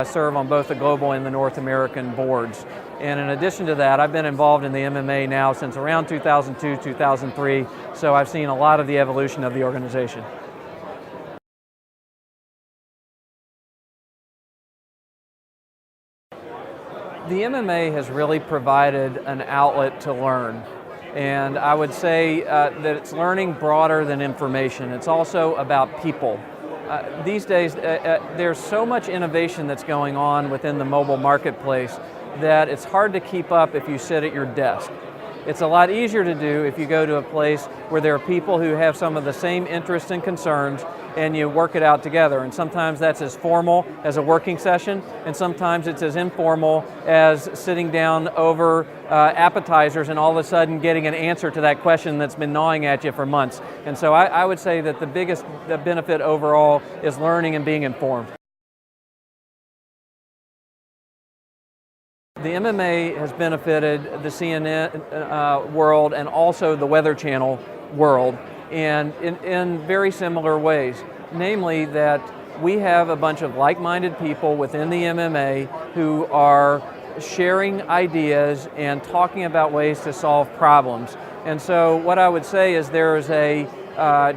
I serve on both the global and the North American boards. And in addition to that, I've been involved in the MMA now since around 2002, 2003, so I've seen a lot of the evolution of the organization. The MMA has really provided an outlet to learn. And I would say that it's learning broader than information. It's also about people. These days, there's so much innovation that's going on within the mobile marketplace that it's hard to keep up if you sit at your desk. It's a lot easier to do if you go to a place where there are people who have some of the same interests and concerns and you work it out together. And sometimes that's as formal as a working session, and sometimes it's as informal as sitting down over appetizers and all of a sudden getting an answer to that question that's been gnawing at you for months. And so I would say that the benefit overall is learning and being informed. The MMA has benefited the CNN world and also the Weather Channel world, and in very similar ways. Namely that we have a bunch of like-minded people within the MMA who are sharing ideas and talking about ways to solve problems. And so what I would say is there is a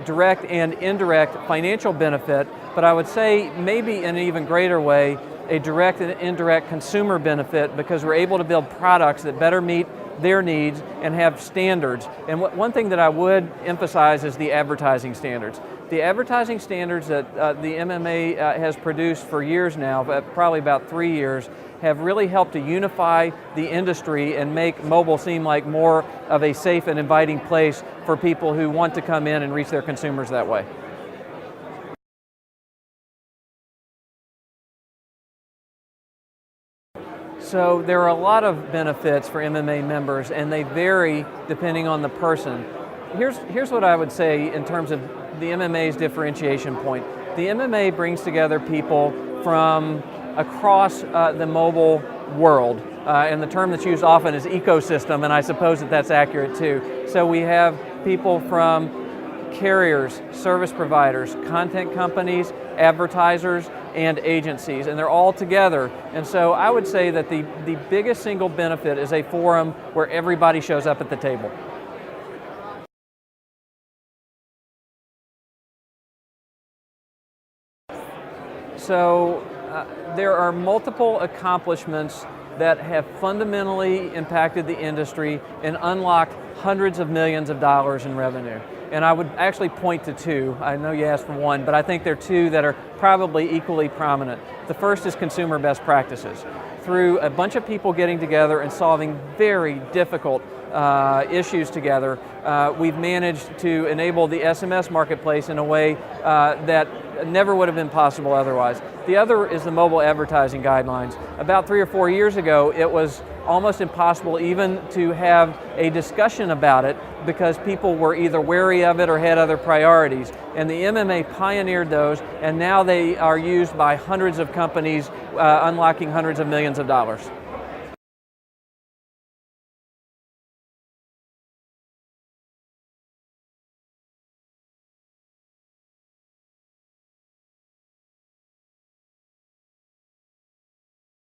direct and indirect financial benefit, but I would say maybe in an even greater way, a direct and indirect consumer benefit, because we're able to build products that better meet their needs and have standards. And one thing that I would emphasize is the advertising standards. The advertising standards that the MMA has produced for years now, probably about 3 years, have really helped to unify the industry and make mobile seem like more of a safe and inviting place for people who want to come in and reach their consumers that way. So there are a lot of benefits for MMA members, and they vary depending on the person. Here's what I would say in terms of the MMA's differentiation point. The MMA brings together people from across the mobile world, and the term that's used often is ecosystem, and I suppose that that's accurate too. So we have people from carriers, service providers, content companies, advertisers, and agencies, and they're all together. And so I would say that the biggest single benefit is a forum where everybody shows up at the table. So there are multiple accomplishments that have fundamentally impacted the industry and unlocked hundreds of millions of dollars in revenue. And I would actually point to two. I know you asked for one, but I think there are two that are probably equally prominent. The first is consumer best practices. Through a bunch of people getting together and solving very difficult issues together, we've managed to enable the SMS marketplace in a way that never would have been possible otherwise. The other is the mobile advertising guidelines. About 3 or 4 years ago, it was almost impossible even to have a discussion about it because people were either wary of it or had other priorities. And the MMA pioneered those, and now they are used by hundreds of companies, unlocking hundreds of millions of dollars.